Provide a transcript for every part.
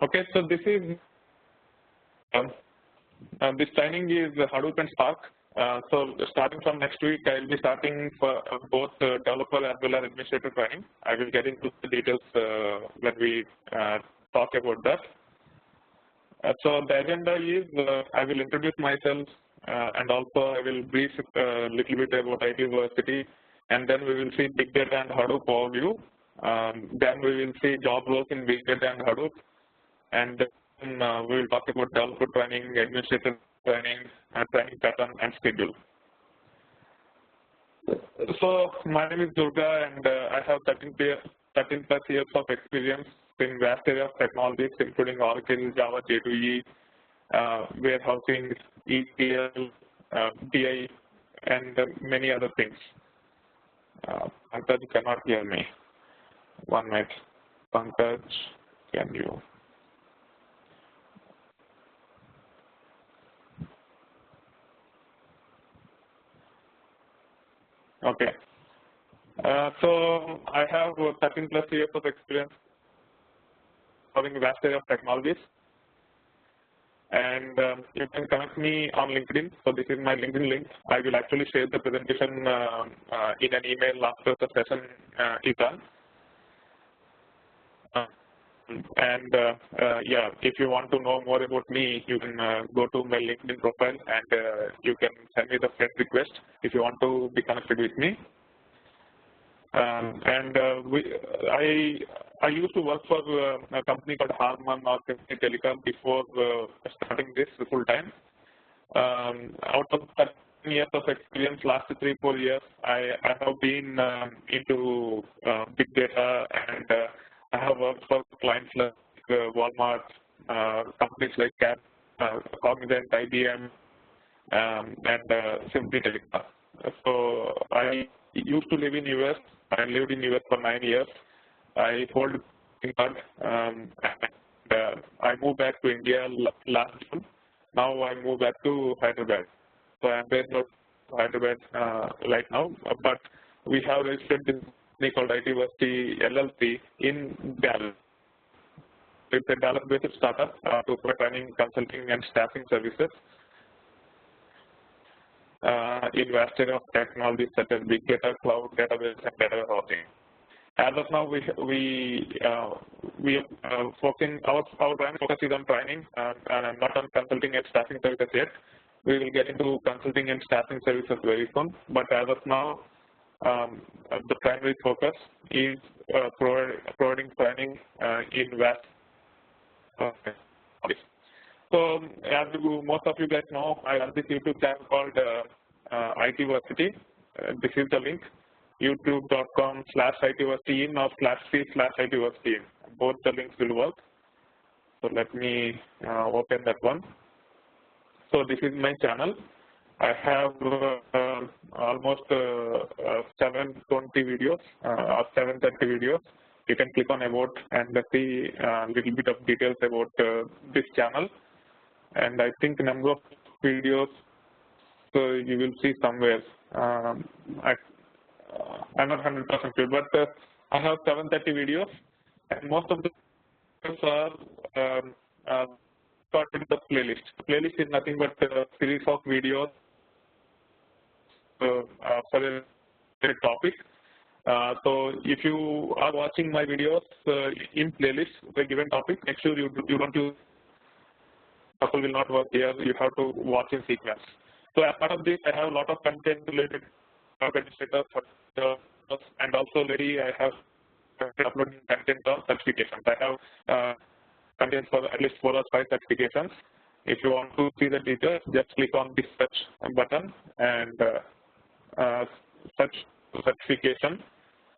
Okay, so this is this training is Hadoop and Spark. So starting from next week, I will be starting for both developer as well as administrator training. I will get into the details when we talk about that. So the agenda is I will introduce myself and also I will brief a little bit about itversity, and then we will see big data and Hadoop overview. Then we will see job roles in big data and Hadoop, and then we will talk about developer training, administrator training, training pattern and schedule. So my name is Durga, and I have 13 plus years of experience in vast area of technologies, including Oracle, Java, J2E, warehousing, ETL, BI, and many other things. Pankaj cannot hear me. 1 minute. Pankaj, can you? Okay. So I have 13 plus years of experience having a vast array of technologies, and you can connect me on LinkedIn. So this is my LinkedIn link. I will actually share the presentation in an email after the session is done. Yeah, if you want to know more about me, you can go to my LinkedIn profile, and you can send me the friend request if you want to be connected with me. I used to work for a company called Harman or Telecom before starting this full time. Out of 13 years of experience, last 3-4 years, I have been into big data, and I have worked for clients like Walmart, companies like Cap, Cognizant, IBM, and Simply Telecom. So I used to live in US. I lived in US for 9 years. I hold a green card, and I moved back to India last June. Now I moved back to Hyderabad. So I'm based out of Hyderabad right now, but we have registered this company called itversity LLC in Dallas. It's a Dallas-based startup to provide training, consulting, and staffing services in vast area of technologies such as big data, cloud, database, and data warehousing. As of now, we focusing our primary focus is on training and not on consulting and staffing services yet. We will get into consulting and staffing services very soon. But as of now, the primary focus is providing training in vast. So, as most of you guys know, I run this YouTube channel called itversity. This is the link, youtube.com/itversityin or /c/itversityin. Both the links will work. So let me open that one. So this is my channel. I have almost 720 videos or 730 videos. You can click on about and see a little bit of details about this channel. And I think the number of videos you will see somewhere. I'm not 100% sure, but I have 730 videos, and most of the videos are sorted in the playlist. The playlist is nothing but a series of videos for a topic. So if you are watching my videos in playlist for a given topic, make sure you don't use couple will not work here. You have to watch in sequence. So as part of this, I have a lot of content related to administrators, and also already I have uploading content on certifications. I have content for at least 4 or 5 certifications. If you want to see the details, just click on this search button and search certification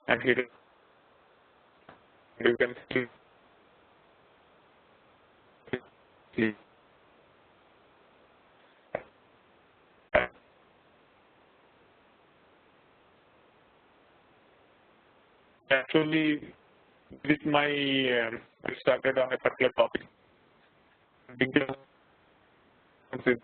and hit it. You can see. Actually, this is my I started on a particular topic. Is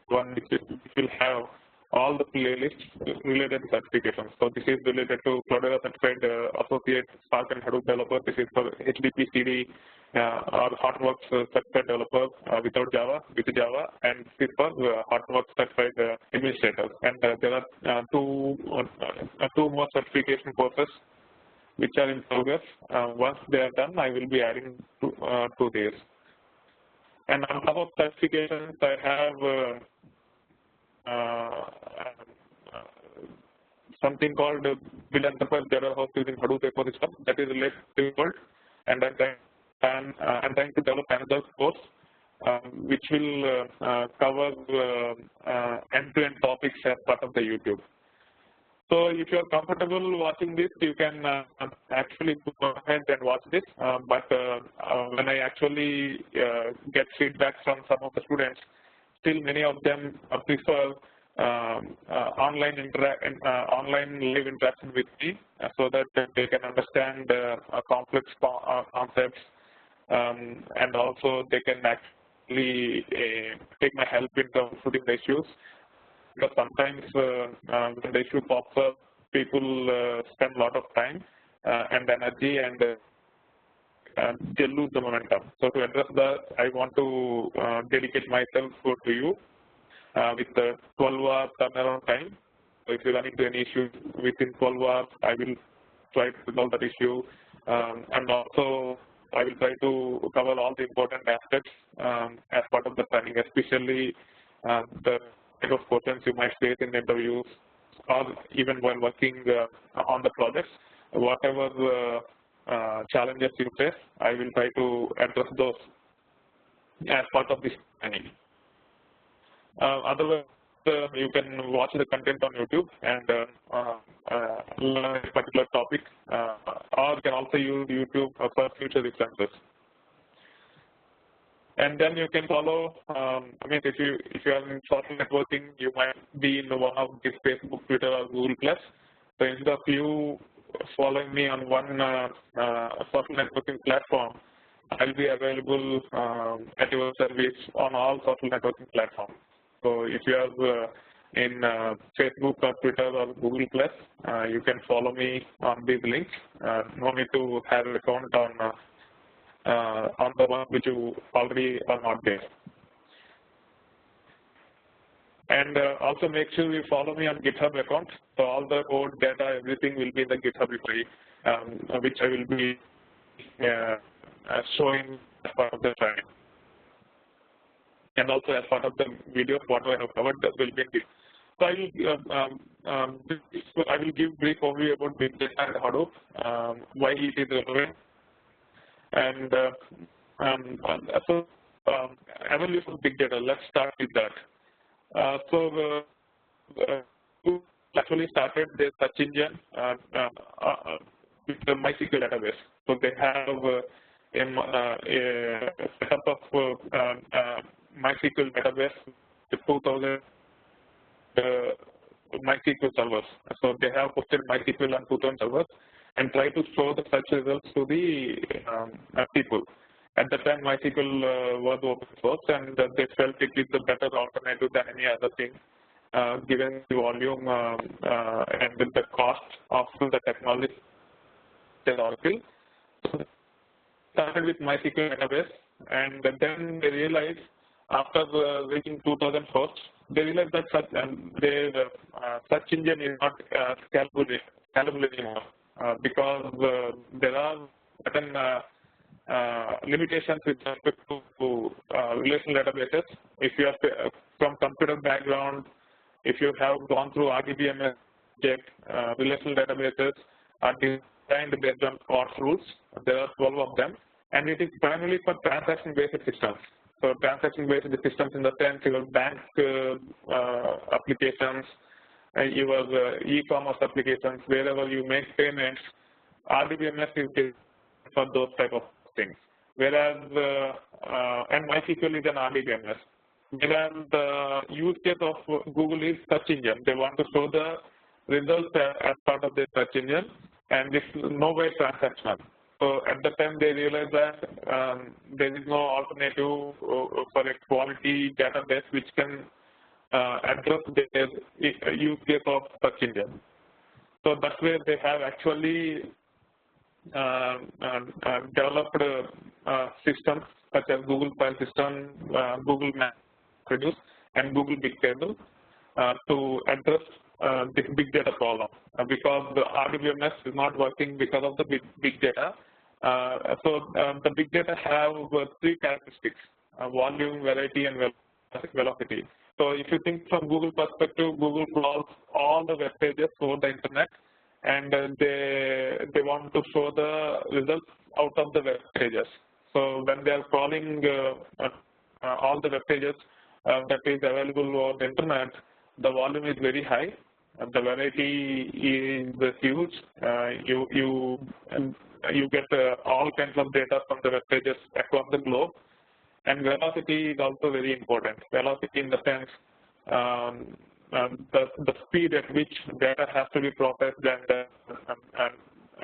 one which will have all the playlists related to certifications. So this is related to Cloudera certified associate Spark and Hadoop developer. This is for HDP CD or Hortonworks certified developer without Java, with Java, and C for Hortonworks certified administrator. And there are two more certification courses which are in progress. Once they are done, I will be adding to these. And on top of certifications, I have something called Build Enterprise Data House using Hadoop ecosystem that is related to the world, and I'm trying to develop another course which will cover end-to-end topics as part of the YouTube. So if you are comfortable watching this, you can actually go ahead and watch this. But when I actually get feedback from some of the students, still many of them prefer online live interaction with me so that they can understand complex concepts, and also they can actually take my help in troubleshooting the issues. Because sometimes when the issue pops up, people spend a lot of time and energy, and they lose the momentum. So to address that, I want to dedicate myself to you with the 12-hour turnaround time. So if you run into any issue within 12 hours, I will try to resolve that issue, and also I will try to cover all the important aspects as part of the training, especially the type of questions you might face in interviews or even while working on the projects. Whatever challenges you face, I will try to address those as part of this training. Otherwise, you can watch the content on YouTube and learn a particular topic, or you can also use YouTube for future references. And then you can follow. I mean, if you are in social networking, you might be in one of these Facebook, Twitter, or Google+. So instead of you following me on one social networking platform, I'll be available at your service on all social networking platforms. So if you are in Facebook or Twitter or Google+, you can follow me on these links. No need to have an account on the one which you already are not there. And also make sure you follow me on GitHub account. So all the code, data, everything will be in the GitHub repository, which I will be showing as part of the training. And also as part of the video, what I have covered will be in this. So I will give brief overview about big data and Hadoop, why it is relevant, and evolution of big data. Let's start with that. Who actually started their search engine with the MySQL database. So they have a setup of MySQL database with 2,000 MySQL servers. So they have posted MySQL on 2,000 servers and try to show the search results to the people. At the time, MySQL was open source, and they felt it is a better alternative than any other thing, given the volume and the cost of the technology at Oracle. So they started with MySQL database, and then they realized after reaching 2,000 hosts, they realized that their search engine is not scalable anymore because there are certain limitations with respect to relational databases. If you are from computer background, if you have gone through RDBMS, relational databases are designed based on CORS rules. There are 12 of them, and it is primarily for transaction-based systems. So transaction-based systems in the sense your bank applications, your e-commerce applications, wherever you make payments, RDBMS is for those type of things. Whereas, and MySQL is an RDBMS. Whereas the use case of Google is search engine. They want to show the results as part of their search engine, and it's no way transactional. So at the time they realized that there is no alternative for a quality database which can address the use case of search engine. So that's where they have actually developed systems such as Google File System, Google MapReduce, and Google Bigtable to address this big data problem because the RDBMS is not working because of the big data. The big data have three characteristics: volume, variety, and velocity. So if you think from Google perspective, Google crawls all the web pages over the internet, and they want to show the results out of the web pages. So when they are crawling all the web pages that is available over the internet, the volume is very high, the variety is huge. You get all kinds of data from the web pages across the globe. And velocity is also very important. Velocity in the sense the speed at which data has to be processed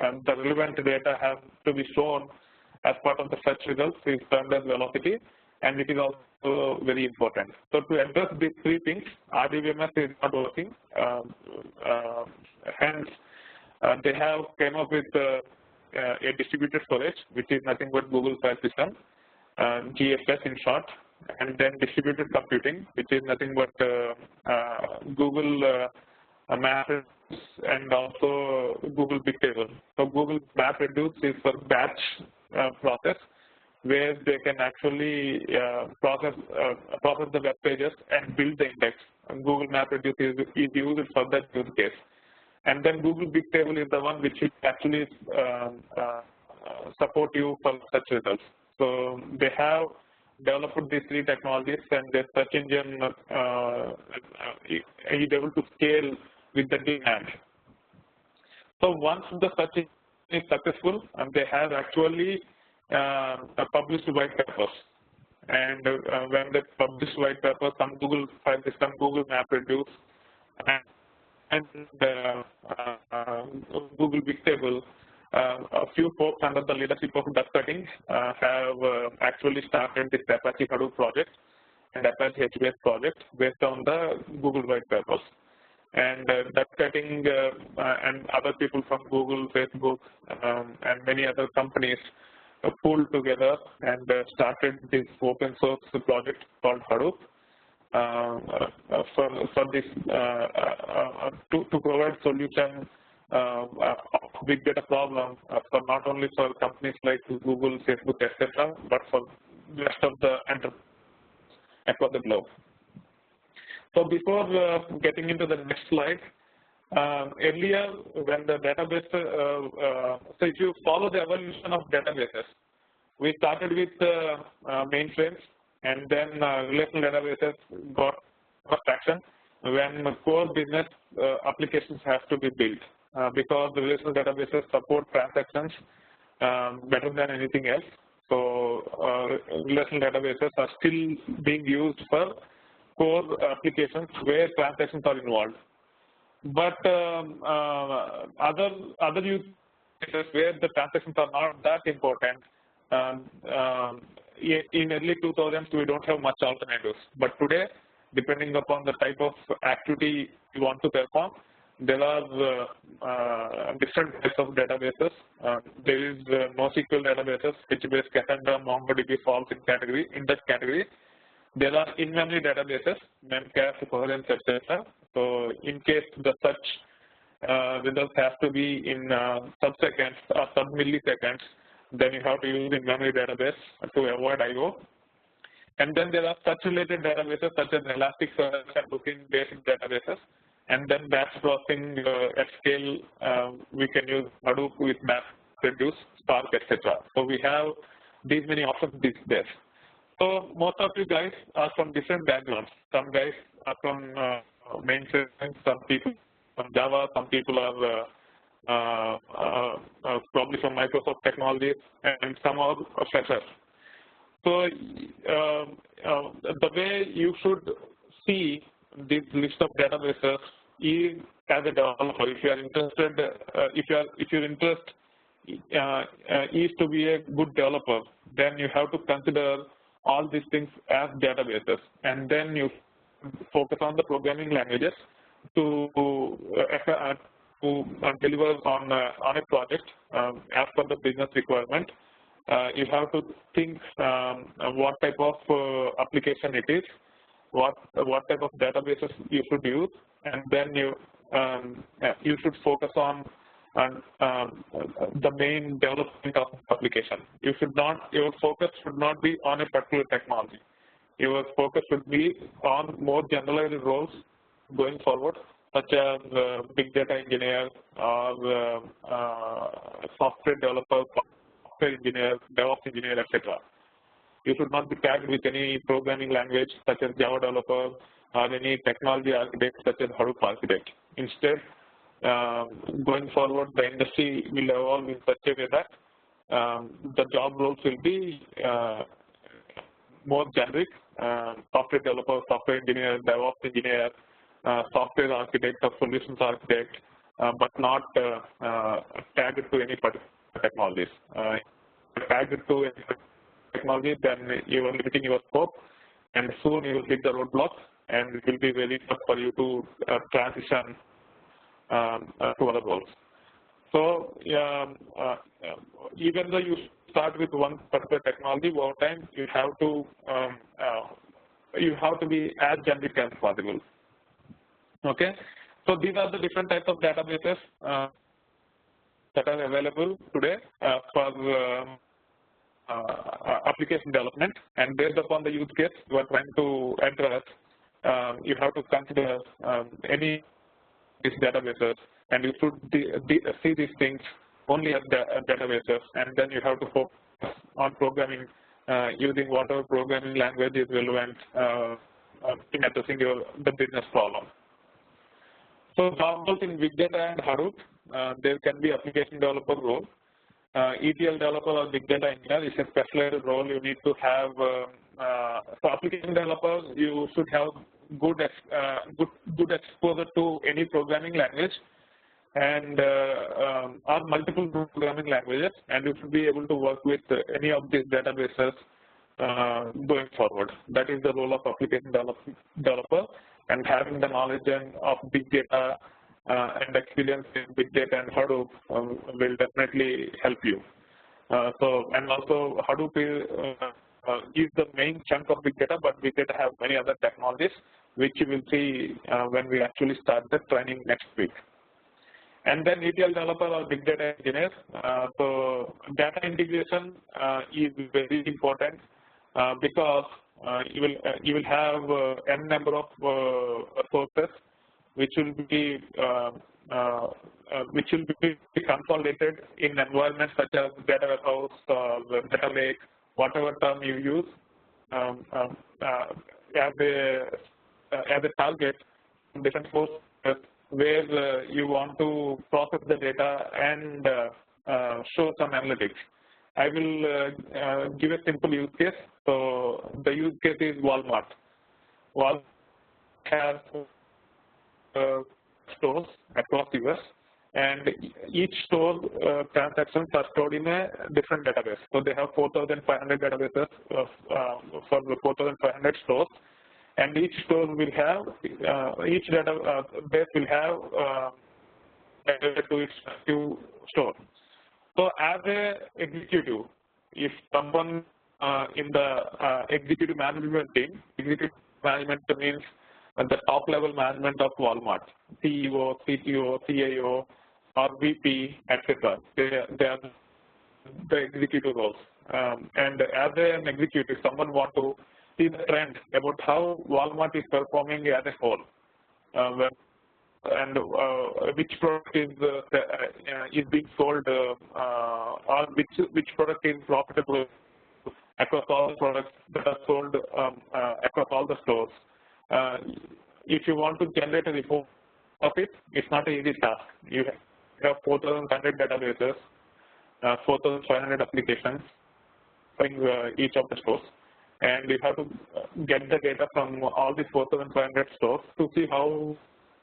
and the relevant data has to be shown as part of the search results is termed as velocity, and it is also very important. So to address these three things, RDBMS is not working. Hence, they have came up with a distributed storage, which is nothing but Google File System, GFS in short, and then distributed computing, which is nothing but Google MapReduce and also Google Bigtable. So Google MapReduce is for batch process, where they can actually process the web pages and build the index. And Google MapReduce is used for that use case. And then Google Bigtable is the one which will actually support you for search results. So they have developed these three technologies, and their search engine is able to scale with the demand. So once the search engine is successful, they have actually published white papers. And when they publish white papers on Google File System, Google MapReduce, and Google Bigtable, a few folks under the leadership of Doug Cutting have actually started this Apache Hadoop project and Apache HBase project based on the Google white papers. And Doug Cutting and other people from Google, Facebook, and many other companies pulled together and started this open source project called Hadoop for this to provide solution big data problem for not only for companies like Google, Facebook, etc., but for the rest of the enterprise across the globe. So before getting into the next slide, earlier when the database, so if you follow the evolution of databases, we started with mainframes, and then relational databases got traction when core business applications have to be built. Because the relational databases support transactions better than anything else. So relational databases are still being used for core applications where transactions are involved. But other use cases where the transactions are not that important, in early 2000s we don't have much alternatives. But today, depending upon the type of activity you want to perform, there are different types of databases. There is NoSQL databases, HBase, Cassandra, MongoDB falls in that category. There are in-memory databases, Memcache, Coherence, etc. So in case the search results have to be in sub-seconds or sub-milliseconds, then you have to use in-memory database to avoid I/O. And then there are search-related databases such as Elasticsearch and booking-based databases. And then batch processing at scale, we can use Hadoop with MapReduce, Spark, etc. So we have these many options these days. So most of you guys are from different backgrounds. Some guys are from mainframe, some people from Java, some people are probably from Microsoft technologies, and some are freshers. So the way you should see this list of databases is as a developer. If you are interested, if your interest is to be a good developer, then you have to consider all these things as databases, and then you focus on the programming languages to deliver on a project as per the business requirement, you have to think what type of application it is, what type of databases you should use, and then you should focus on the main development of the application. Your focus should not be on a particular technology. Your focus should be on more generalized roles going forward, such as big data engineer or software developer, software engineer, DevOps engineer, etc. You should not be tagged with any programming language such as Java developer or any technology architect such as Hadoop architect. Instead, going forward, the industry will evolve in such a way that the job roles will be more generic, software developer, software engineer, DevOps engineer, software architect or solutions architect, but not tagged to any particular technologies. Tagged to any technology, then you are limiting your scope, and soon you will hit the roadblocks, and it will be very tough for you to transition to other roles. So even though you start with one particular technology, over time you have to be as generic as possible. Okay, so these are the different types of databases that are available today for application development, and based upon the use case you are trying to address, you have to consider any of these databases, and you should see these things only as databases, and then you have to focus on programming using whatever programming language is relevant in addressing the business problem. So job roles in big data and Hadoop, there can be application developer role. ETL developer or big data engineer is a specialized role. You need to have, for application developers, you should have good exposure to any programming language and or multiple programming languages, and you should be able to work with any of these databases going forward. That is the role of application developer, and having the knowledge of big data and experience in big data and Hadoop will definitely help you. And also Hadoop is the main chunk of big data, but big data have many other technologies, which you will see when we actually start the training next week. And then ETL developer or big data engineer. So data integration is very important because you will have n number of sources which will be consolidated in environments such as data warehouse or data lake, whatever term you use as a target, different sources where you want to process the data and show some analytics. I will give a simple use case. So the use case is Walmart. Walmart has stores across US, and each store transactions are stored in a different database. So they have 4,500 databases for the 4,500 stores, and each store will have each database will have to its active store. So as a executive, if someone in the executive management team, executive management means the top level management of Walmart, CEO, CTO, CIO, or VP, etc. They are the executive roles. And as an executive, someone wants to see the trend about how Walmart is performing as a whole, and which product is being sold, or which product is profitable across all the products that are sold across all the stores. If you want to generate a report of it, it's not an easy task. You have 4,500 databases, 4,500 applications in each of the stores, and you have to get the data from all these 4,500 stores to see how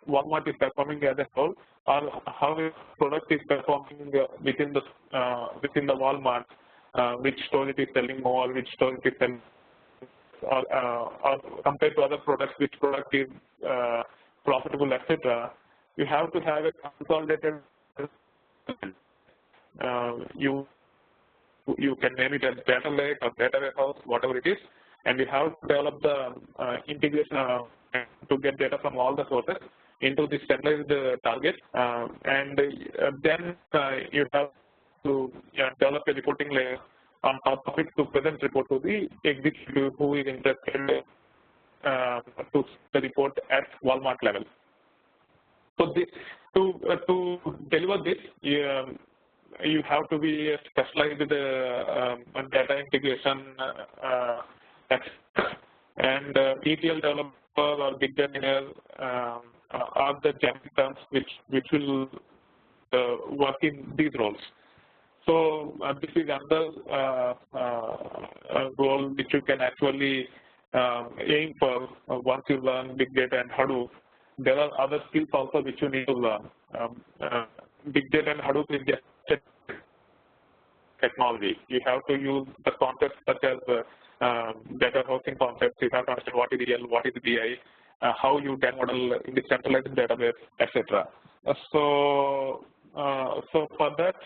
Walmart is performing as a whole, or how a product is performing within the Walmart, which store it is selling more, which store it is selling, or compared to other products, which product is profitable, etc. You have to have a consolidated. You you can name it as data lake or data warehouse, whatever it is, and you have to develop the integration to get data from all the sources into the centralized target, and then you have to develop a reporting layer on top of it to present report to the executive who is interested to the report at Walmart level. So to deliver this, you have to be a specialized data integration expert, and ETL developer or big data engineer are the general terms which will work in these roles. So this is another role which you can actually aim for once you learn big data and Hadoop. There are other skills also which you need to learn. Big data and Hadoop is just technology. You have to use the concepts such as data hosting concepts. You have to understand what is EL, what is BI, how you can model in the centralized database, etc. So for that,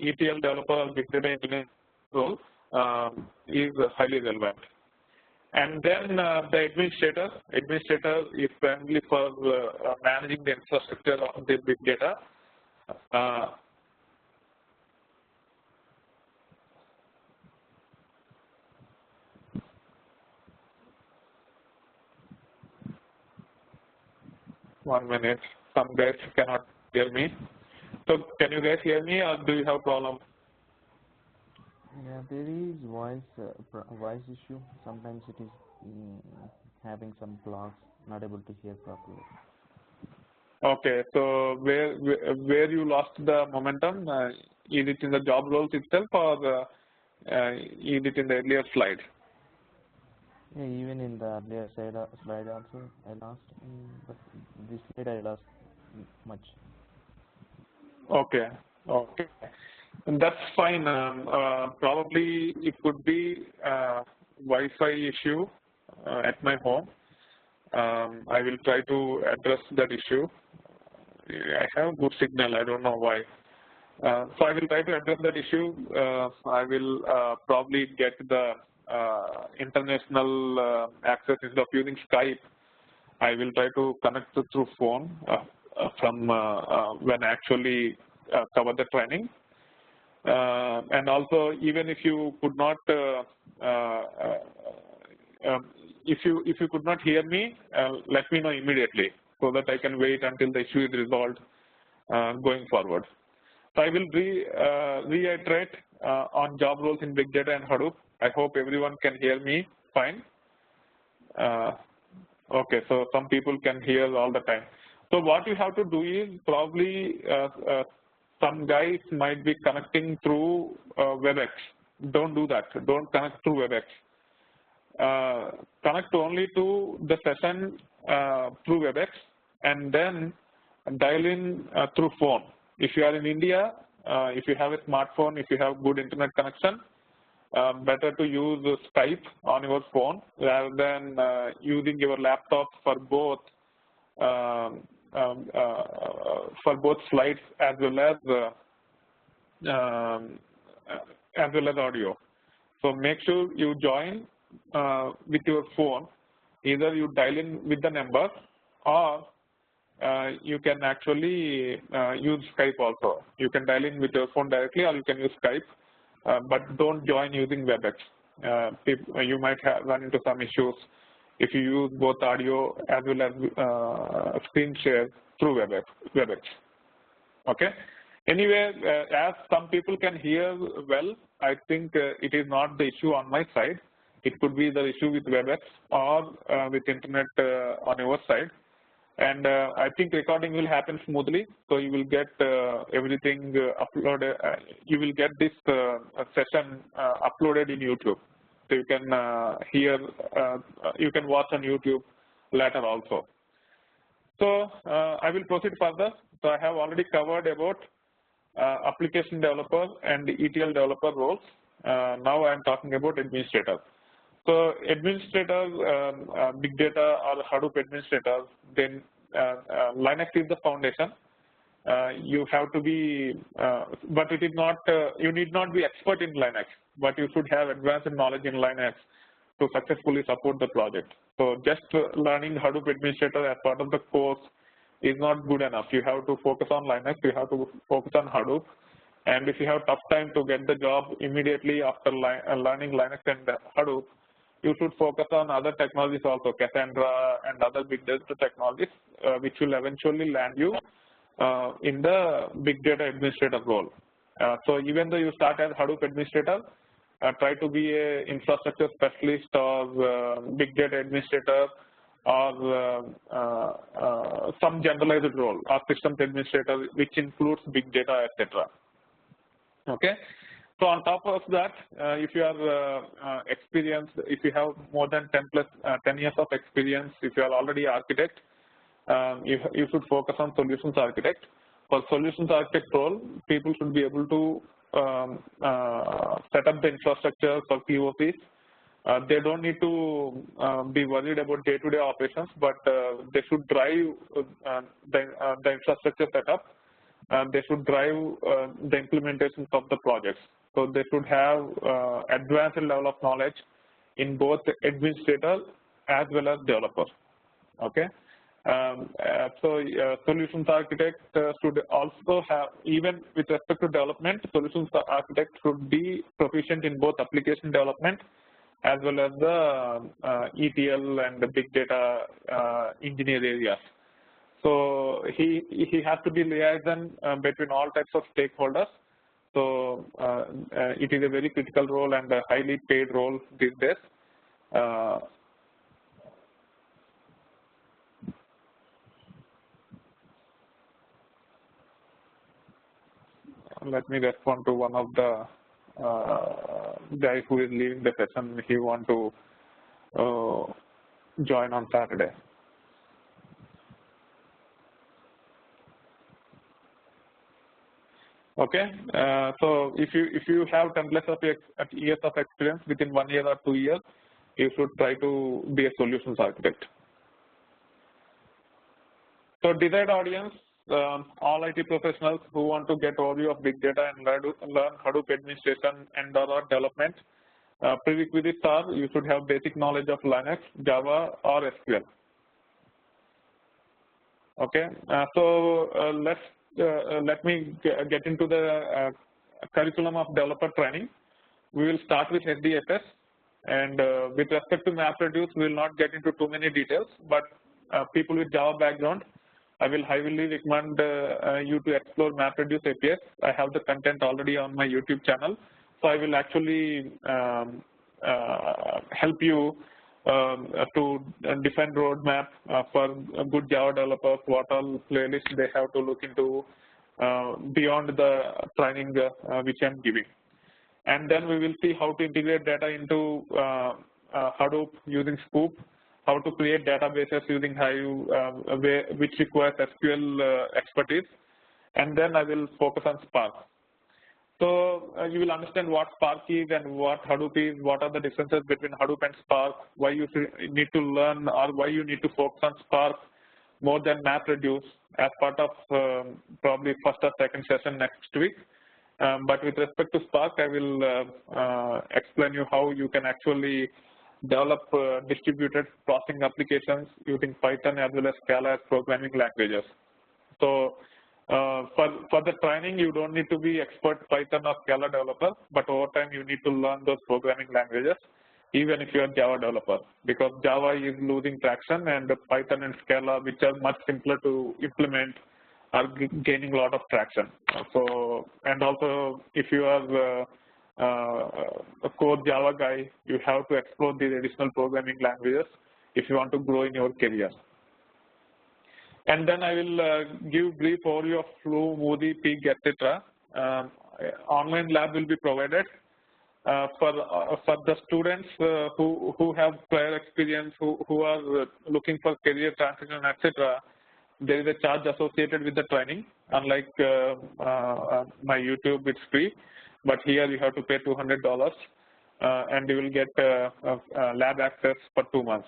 ETL developer, big data engineer role is highly relevant. And then the administrator is primarily for managing the infrastructure of the big data. One minute, some guys cannot hear me. So can you guys hear me, or do you have a problem? Yeah, there is voice issue. Sometimes it is having some blocks, not able to hear properly. Okay, so where you lost the momentum? Is it in the job roles itself, or is it in the earlier slide? Yeah, even in the earlier slide also I lost, but this slide I lost much. Okay, okay. That's fine. Probably it could be Wi-Fi issue at my home. I will try to address that issue. I have good signal. I don't know why. So I will try to address that issue. I will probably get the international access instead of using Skype. I will try to connect through phone from when I actually cover the training. And also, even if you could not, if you could not hear me, let me know immediately so that I can wait until the issue is resolved going forward. So I will reiterate on job roles in big data and Hadoop. I hope everyone can hear me fine. Okay, so some people can hear all the time. So what you have to do is probably some guys might be connecting through WebEx. Don't do that. Don't connect through WebEx. Connect only to the session through WebEx, and then dial in through phone. If you are in India, if you have a smartphone, if you have good internet connection, better to use Skype on your phone rather than using your laptop for both slides as well as audio. So make sure you join with your phone. Either you dial in with the number, or you can actually use Skype also. You can dial in with your phone directly, or you can use Skype, but don't join using WebEx. You might run into some issues if you use both audio as well as screen share through WebEx. Okay. Anyway, as some people can hear well, I think it is not the issue on my side. It could be the issue with WebEx or with internet on your side. And I think recording will happen smoothly, so you will get everything uploaded. You will get this session uploaded in YouTube, so you can hear. You can watch on YouTube later also. So I will proceed further. So I have already covered about application developer and ETL developer roles. Now I am talking about administrators. So administrators, big data or Hadoop administrators, then Linux is the foundation. You have to be, but it is not. You need not be expert in Linux. but you should have advanced knowledge in Linux to successfully support the project. So just learning Hadoop Administrator as part of the course is not good enough. You have to focus on Linux, you have to focus on Hadoop, and if you have tough time to get the job immediately after learning Linux and Hadoop, you should focus on other technologies also, Cassandra and other big data technologies, which will eventually land you in the big data administrator role. So even though you start as Hadoop administrator, try to be a infrastructure specialist or big data administrator or some generalized role or systems administrator, which includes big data, etc. Okay. So on top of that, if you are experienced, if you have more than 10 years of experience, if you are already architect, you should focus on solutions architect. For solutions architect role, people should be able to set up the infrastructure for POCs. They don't need to be worried about day-to-day operations, but they should drive the infrastructure setup. They should drive the implementations of the projects. So they should have advanced level of knowledge in both administrator as well as developer. Okay. Solutions architect should also have, even with respect to development, solutions architect should be proficient in both application development as well as the ETL and the big data engineer areas. So he has to be liaison between all types of stakeholders. So it is a very critical role and a highly paid role these days. Let me respond to one of the guy who is leaving the session. He want to join on Saturday. Okay, so if you have 10+ years of experience within 1 year or 2 years, you should try to be a solutions architect. So desired audience, all IT professionals who want to get overview of big data and learn Hadoop administration and or development. Prerequisites are you should have basic knowledge of Linux, Java, or SQL. Okay, let me get into the curriculum of developer training. We will start with SDFS, and with respect to MapReduce, we will not get into too many details, but people with Java background, I will highly recommend you to explore MapReduce APIs. I have the content already on my YouTube channel, so I will actually help you to define roadmap for good Java developers, what all playlists they have to look into beyond the training which I am giving. And then we will see how to integrate data into Hadoop using Scoop, how to create databases using Hive, which requires SQL expertise, and then I will focus on Spark. So you will understand what Spark is and what Hadoop is, what are the differences between Hadoop and Spark, why you need to learn or why you need to focus on Spark more than MapReduce as part of probably first or second session next week. But with respect to Spark, I will explain you how you can actually develop distributed processing applications using Python as well as Scala as programming languages. So for the training, you don't need to be expert Python or Scala developer, but over time you need to learn those programming languages, even if you are Java developer, because Java is losing traction and Python and Scala, which are much simpler to implement, are gaining a lot of traction. So, and also if you are a core Java guy, you have to explore these additional programming languages if you want to grow in your career. And then I will give brief overview of Flu, Moody, Pig, etc. Online lab will be provided for the students who have prior experience, who are looking for career transition, etc. There is a charge associated with the training. Unlike my YouTube, it's free, but here you have to pay $200, and you will get lab access for 2 months.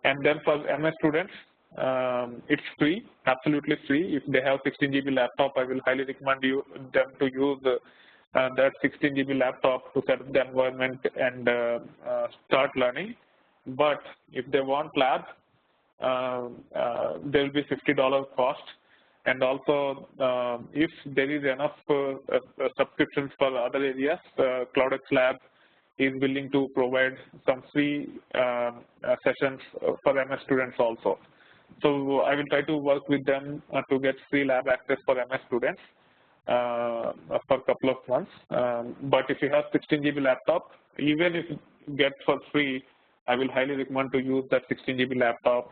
And then for MS students, it's free, absolutely free. If they have 16 GB laptop, I will highly recommend them to use that 16 GB laptop to set up the environment and start learning. But if they want lab, there will be $50 cost. And also, if there is enough subscriptions for other areas, CloudX Lab is willing to provide some free sessions for MS students also. So I will try to work with them to get free lab access for MS students for a couple of months. But if you have 16 GB laptop, even if you get for free, I will highly recommend to use that 16 GB laptop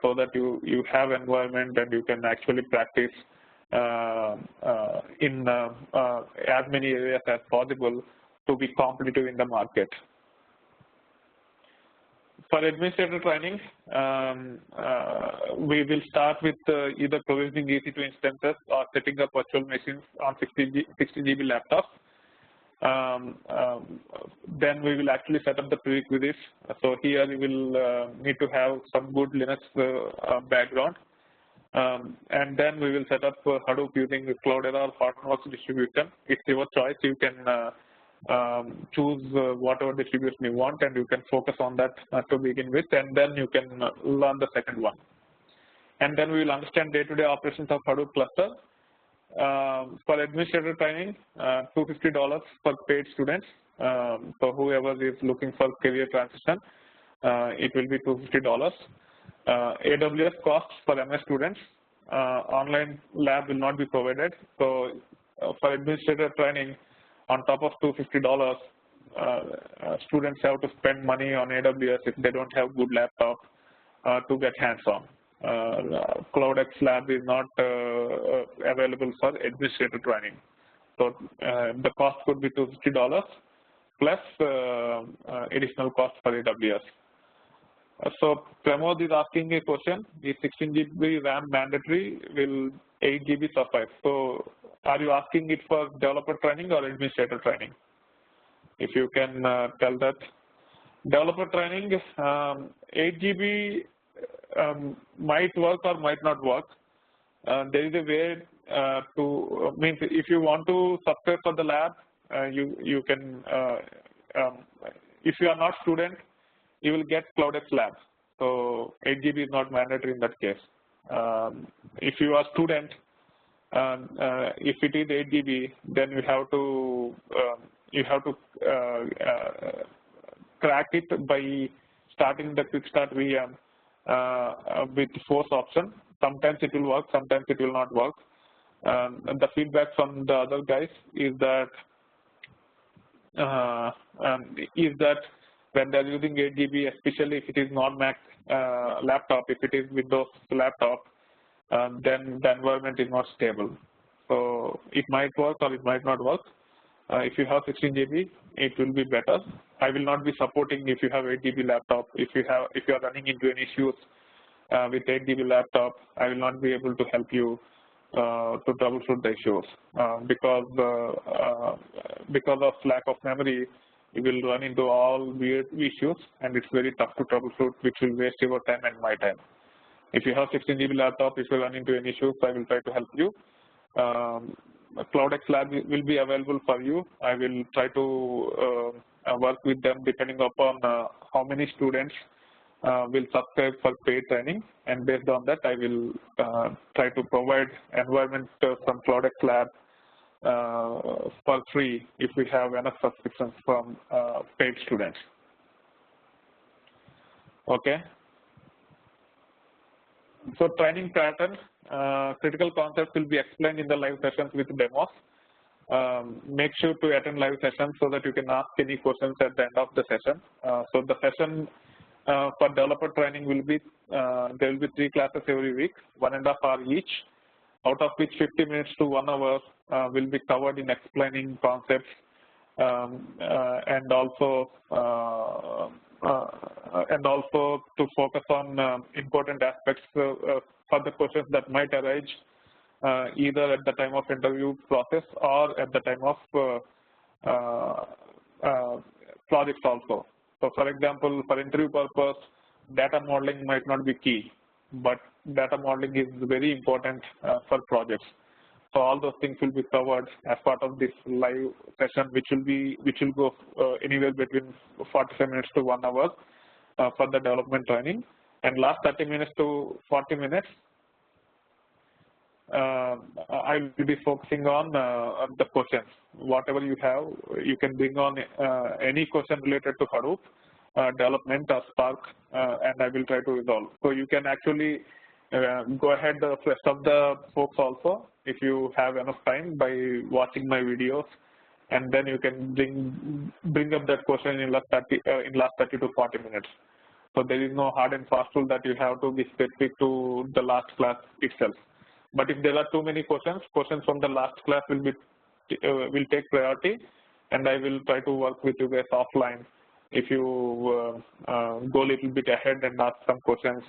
so that you have environment and you can actually practice in as many areas as possible to be competitive in the market. For administrator training, we will start with either provisioning EC2 instances or setting up virtual machines on 16 GB laptops. Then we will actually set up the prerequisites. So here you will need to have some good Linux background. And then we will set up Hadoop using Cloudera or Hortonworks distribution. It's your choice. You can choose whatever distribution you want, and you can focus on that to begin with, and then you can learn the second one. And then we will understand day-to-day operations of Hadoop cluster. For administrator training, $250 for paid students. So whoever is looking for career transition, it will be $250. AWS costs for MS students. Online lab will not be provided. So for administrator training, on top of $250, students have to spend money on AWS if they don't have good laptop to get hands-on. CloudX Lab is not available for administrator training. So the cost could be $250 plus additional cost for AWS. So Pramod is asking a question, is 16 GB RAM mandatory, will 8 GB suffice? So are you asking it for developer training or administrator training? If you can tell that. Developer training, 8 GB might work or might not work. There is a way to, means if you want to subscribe for the lab, you can, if you are not student, you will get CloudX Lab. So 8 GB is not mandatory in that case. If you are student, if it is 8 GB, then you have to crack it by starting the Quick Start VM with force option. Sometimes it will work, sometimes it will not work. And the feedback from the other guys is that when they're using 8 GB, especially if it is non-Mac laptop, if it is Windows laptop, then the environment is not stable. So it might work or it might not work. If you have 16 GB, it will be better. I will not be supporting if you have 8 GB laptop. If you are running into any issues with 8 GB laptop, I will not be able to help you to troubleshoot the issues because of lack of memory. You will run into all weird issues, and it's very tough to troubleshoot, which will waste your time and my time. If you have 16 GB laptop, if you run into any issues, I will try to help you. CloudX Lab will be available for you. I will try to work with them depending upon how many students will subscribe for paid training, and based on that, I will try to provide environment from CloudX Lab for free if we have enough subscriptions from paid students. Okay. So training pattern, critical concepts will be explained in the live sessions with demos. Make sure to attend live sessions so that you can ask any questions at the end of the session. So the session for developer training will be, there will be 3 classes every week, 1.5 hours each, out of which 50 minutes to 1 hour will be covered in explaining concepts and also to focus on important aspects for the questions that might arise either at the time of interview process or at the time of projects also. So for example, for interview purpose, data modeling might not be key, but data modeling is very important for projects. So all those things will be covered as part of this live session, which will go anywhere between 45 minutes to 1 hour for the development training. And last 30 minutes to 40 minutes, I will be focusing on the questions. Whatever you have, you can bring on any question related to Hadoop, development or Spark, and I will try to resolve. So you can actually go ahead the rest of the folks also, if you have enough time, by watching my videos, and then you can bring up that question in last 30 to 40 minutes. So there is no hard and fast rule that you have to be specific to the last class itself. But if there are too many questions from the last class will take priority, and I will try to work with you guys offline if you go a little bit ahead and ask some questions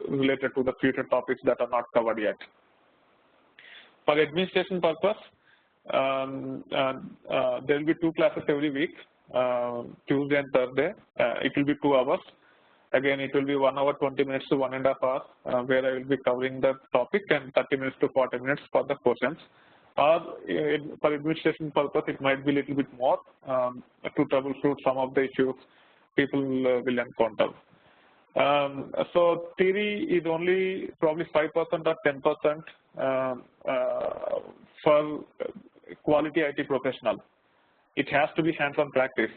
related to the future topics that are not covered yet. For administration purpose, there will be 2 classes every week, Tuesday and Thursday. It will be 2 hours. Again, it will be 1 hour 20 minutes to 1.5 hours, where I will be covering the topic, and 30 minutes to 40 minutes for the questions. Or for administration purpose, it might be a little bit more to troubleshoot some of the issues people will encounter. So theory is only probably 5% or 10% for quality IT professional. It has to be hands-on practice.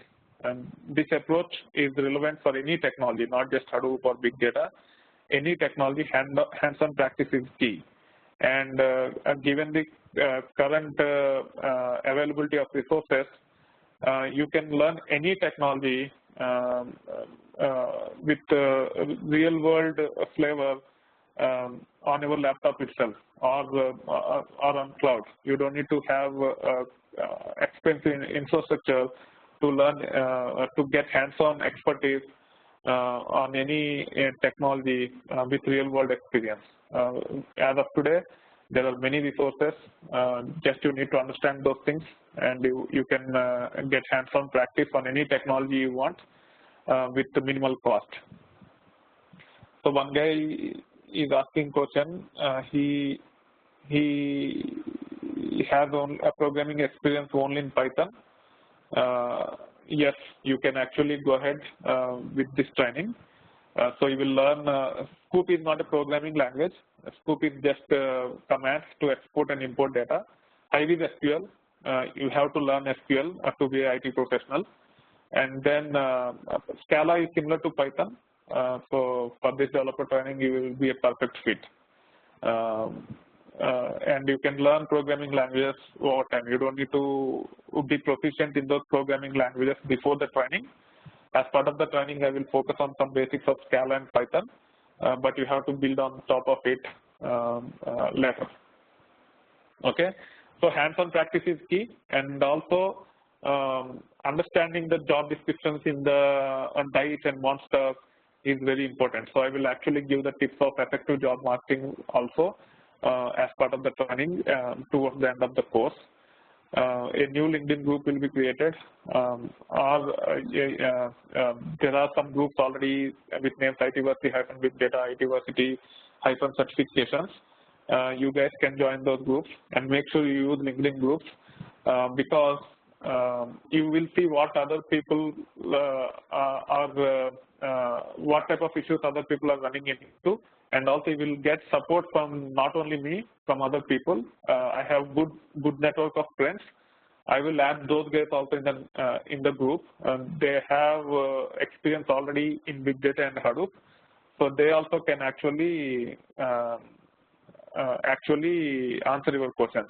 And this approach is relevant for any technology, not just Hadoop or big data. Any technology, hands-on practice is key. And given the current availability of resources, you can learn any technology with real-world flavor on your laptop itself or on cloud. You don't need to have expensive infrastructure to learn, to get hands-on expertise on any technology with real-world experience. As of today, there are many resources. Just you need to understand those things, and you can get hands-on practice on any technology you want with the minimal cost. So one guy is asking question. He has a programming experience only in Python. Yes, you can actually go ahead with this training. So you will learn, Scoop is not a programming language. Scoop is just commands to export and import data. Hive is SQL. You have to learn SQL to be an IT professional. And then Scala is similar to Python. So for this developer training, you will be a perfect fit. And you can learn programming languages over time. You don't need to be proficient in those programming languages before the training. As part of the training, I will focus on some basics of Scala and Python, but you have to build on top of it later. Okay, so hands-on practice is key, and also understanding the job descriptions in the Untitled and Monster is very important. So I will actually give the tips of effective job marketing also as part of the training towards the end of the course. A new LinkedIn group will be created, or there are some groups already with names itversity-big data, itversity-certifications. You guys can join those groups, and make sure you use LinkedIn groups because you will see what other people what type of issues other people are running into, and also you will get support from not only me, from other people. I have good network of friends. I will add those guys also in the group. They have experience already in big data and Hadoop, so they also can actually answer your questions.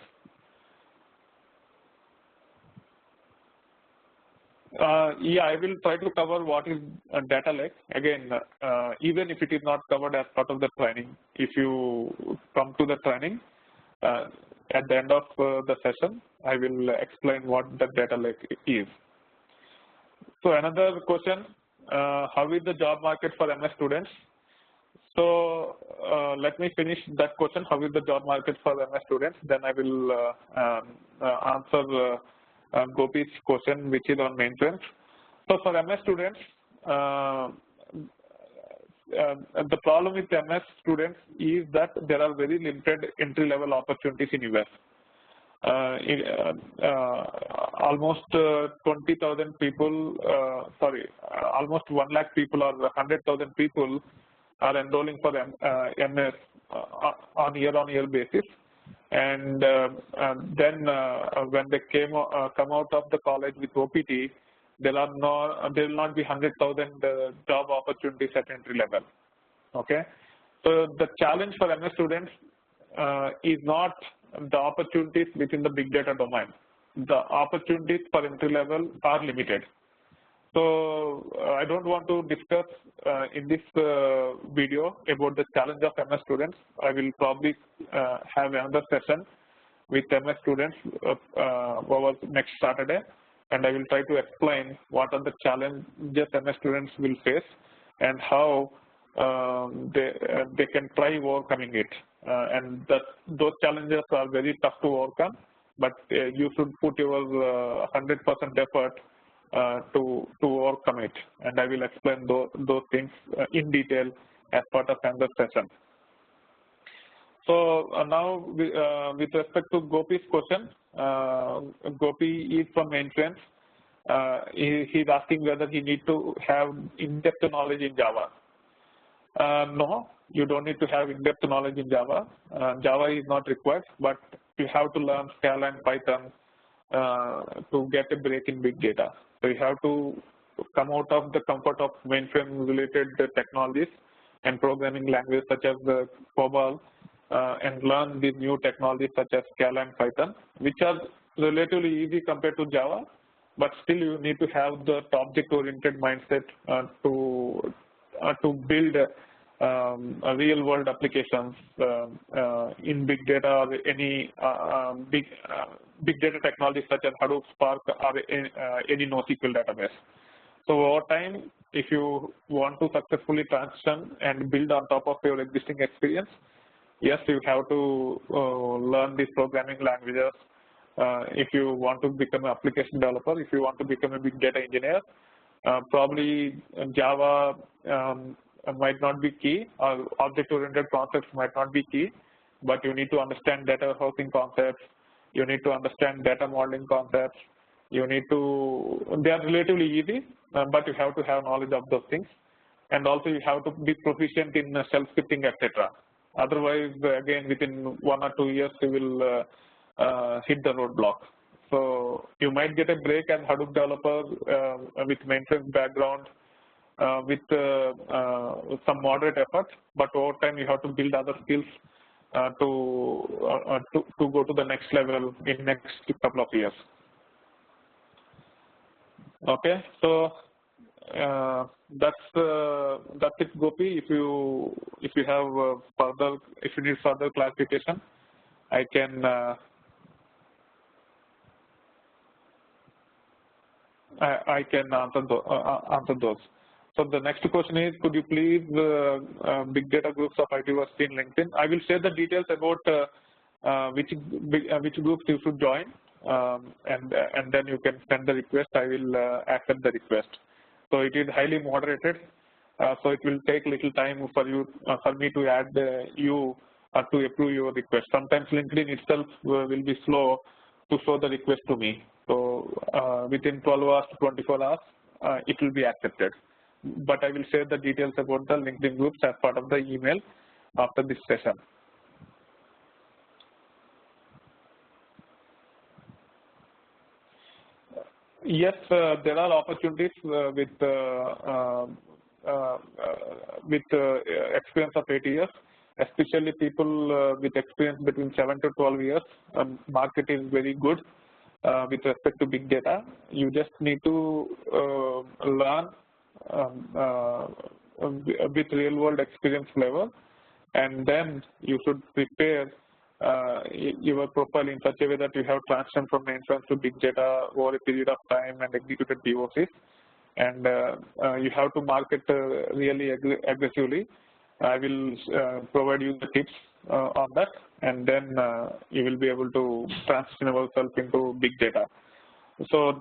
Yeah, I will try to cover what is a data lake. Again, even if it is not covered as part of the training, if you come to the training, at the end of the session, I will explain what the data lake is. So another question, how is the job market for MS students? So let me finish that question, how is the job market for MS students? Then I will answer Gopi's question, which is on mainframes. So for MS students, the problem with MS students is that there are very limited entry-level opportunities in US. almost 20,000 people, almost 1 lakh people or 100,000 people are enrolling for MS on year-on-year basis. And then when they come out of the college with OPT, there will not be 100,000 job opportunities at entry level. Okay, so the challenge for MS students is not the opportunities within the big data domain. The opportunities for entry level are limited. So I don't want to discuss in this video about the challenge of MS students. I will probably have another session with MS students over next Saturday, and I will try to explain what are the challenges MS students will face and how they can try overcoming it. And those challenges are very tough to overcome, but you should put your 100% effort to overcome it, and I will explain those things in detail as part of another session. So now with respect to Gopi's question, Gopi is from mainframes. He's asking whether he needs to have in-depth knowledge in Java. No, you don't need to have in-depth knowledge in Java. Java is not required, but you have to learn Scala and Python to get a break in big data. So you have to come out of the comfort of mainframe-related technologies and programming languages such as COBOL and learn these new technologies such as Scala and Python, which are relatively easy compared to Java, but still you need to have the object-oriented mindset to build real-world applications in big data or any big data technologies such as Hadoop, Spark, or any NoSQL database. So over time, if you want to successfully transition and build on top of your existing experience, yes, you have to learn these programming languages. If you want to become an application developer, if you want to become a big data engineer, probably Java might not be key, or object-oriented concepts might not be key, but you need to understand data warehousing concepts, you need to understand data modeling concepts, they are relatively easy, but you have to have knowledge of those things, and also you have to be proficient in shell-scripting, etc. Otherwise, again, within 1 or 2 years, you will hit the roadblock. So you might get a break as Hadoop developer with mainframe background, with some moderate effort, but over time you have to build other skills to go to the next level in next couple of years. Okay, so that's it, Gopi. If you have if you need further clarification, I can answer those. So the next question is, could you please big data groups of itversity in LinkedIn? I will share the details about which groups you should join, and then you can send the request. I will accept the request. So it is highly moderated, so it will take little time for me to add you to approve your request. Sometimes LinkedIn itself will be slow to show the request to me. So within 12 hours to 24 hours, it will be accepted. But I will share the details about the LinkedIn groups as part of the email after this session. Yes, there are opportunities with experience of 8 years, especially people with experience between 7 to 12 years. Market is very good with respect to big data. You just need to learn with real-world experience flavor, and then you should prepare your profile in such a way that you have transitioned from mainframes to big data over a period of time and executed POCs, and you have to market really aggressively. I will provide you the tips on that, and then you will be able to transition yourself into big data. So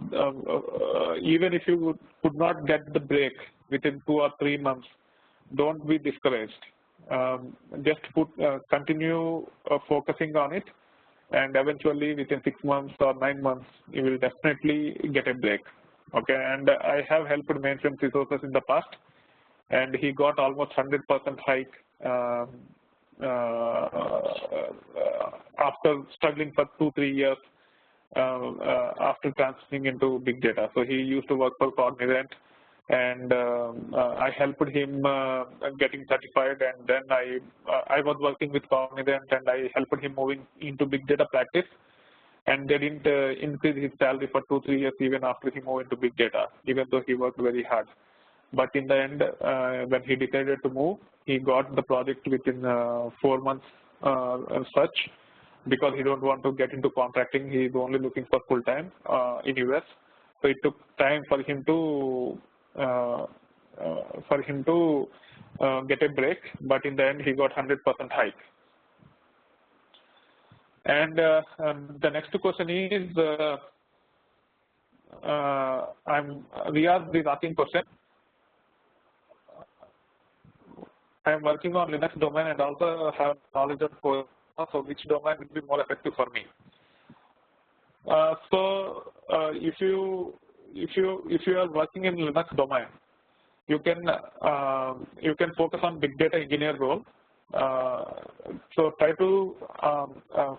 even if you could not get the break within 2 or 3 months, don't be discouraged. Just continue focusing on it, and eventually within 6 months or 9 months, you will definitely get a break. Okay, and I have helped mainframe resources in the past, and he got almost 100% hike after struggling for 2-3 years after transitioning into big data. So he used to work for Cognizant, and I helped him getting certified, and then I was working with Cognizant, and I helped him moving into big data practice, and they didn't increase his salary for 2-3 years even after he moved into big data, even though he worked very hard. But in the end, when he decided to move, he got the project within 4 months and such, because he don't want to get into contracting. He is only looking for full-time in US. So it took time for him to get a break, but in the end he got 100% hike. And the next question is, Riyaz is asking question. I am working on Linux domain and also have knowledge of core, so which domain will be more effective for me? If you are working in Linux domain, you can focus on big data engineer role. So try to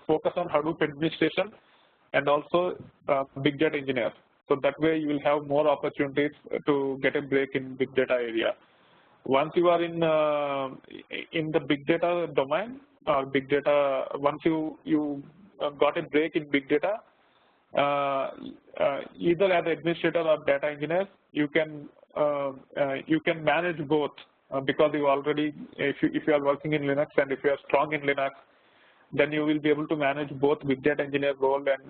focus on Hadoop administration and also big data engineer. So that way you will have more opportunities to get a break in big data area. Once you are in the big data domain or big data, once you got a break in big data, either as administrator or data engineer, you can manage both because you already, if you are working in Linux and if you are strong in Linux, then you will be able to manage both big data engineer role and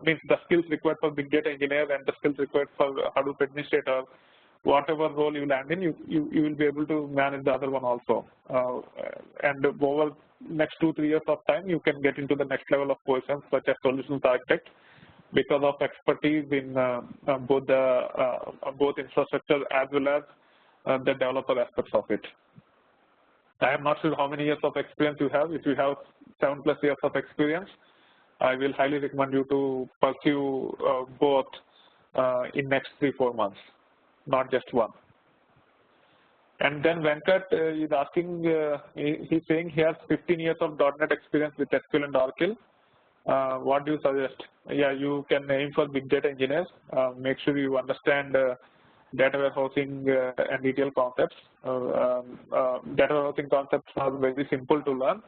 means the skills required for big data engineer and the skills required for Hadoop administrator. Whatever role you land in, you will be able to manage the other one also. And over next 2-3 years of time, you can get into the next level of positions such as solutions architect because of expertise in both infrastructure as well as the developer aspects of it. I am not sure how many years of experience you have. If you have 7+ years of experience, I will highly recommend you to pursue both in next 3-4 months. Not just one. And then Venkat is asking, he's saying he has 15 years of .NET experience with SQL and Oracle. What do you suggest? Yeah, you can aim for big data engineers. Make sure you understand data warehousing and ETL concepts. Data warehousing concepts are very simple to learn.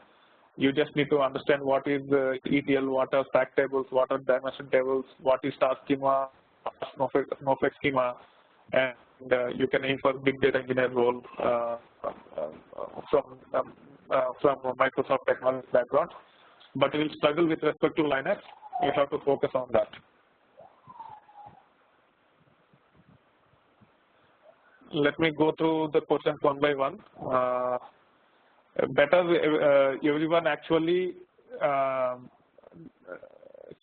You just need to understand what is ETL, what are stack tables, what are dimension tables, what is star schema, Snowflake schema. And you can aim for big data engineer role from Microsoft technology background, but you will struggle with respect to Linux. You have to focus on that. Let me go through the questions one by one. Better everyone actually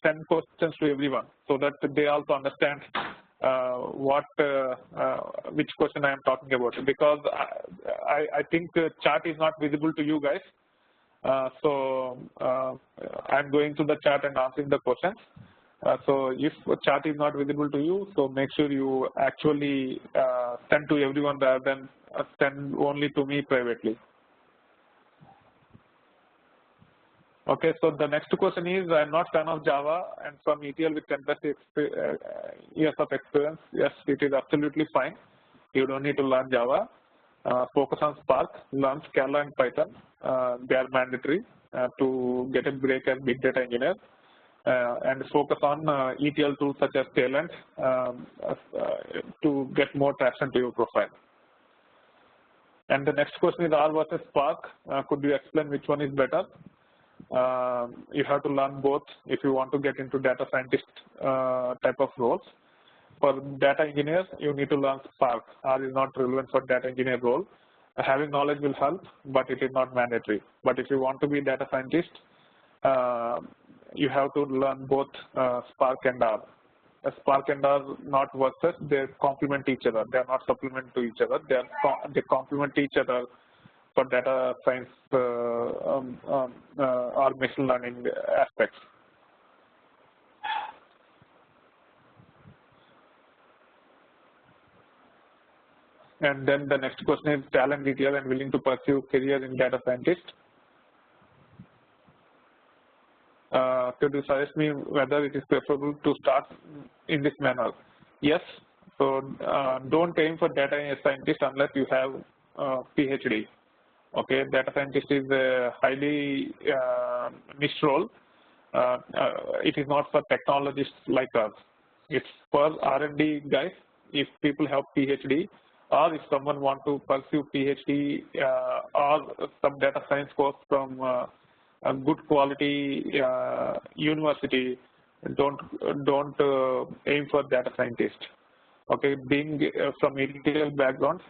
send questions to everyone so that they also understand which question I am talking about, because I think chat is not visible to you guys. So I'm going to the chat and answering the questions. So if chat is not visible to you, so make sure you actually send to everyone rather than send only to me privately. Okay, so the next question is, I'm not fan of Java and from ETL with 10+ years of experience. Yes, it is absolutely fine. You don't need to learn Java. Focus on Spark, learn Scala and Python. They are mandatory to get a break as big data engineer. And focus on ETL tools such as Talent to get more traction to your profile. And the next question is R versus Spark. Could you explain which one is better? You have to learn both if you want to get into data scientist type of roles. For data engineers, you need to learn Spark. R is not relevant for data engineer role. Having knowledge will help, but it is not mandatory. But if you want to be data scientist, you have to learn both Spark and R. Spark and R not versus, they complement each other. They are not supplement to each other. They complement each other for data science or machine learning aspects. And then the next question is talent detail and willing to pursue career in data scientist. Could you suggest me whether it is preferable to start in this manner? Yes. So don't aim for data scientist unless you have PhD. Okay, data scientist is a highly niche role. It is not for technologists like us. It's for R&D guys. If people have PhD, or if someone want to pursue PhD or some data science course from a good quality university, don't aim for data scientist. Okay, being from intellectual background,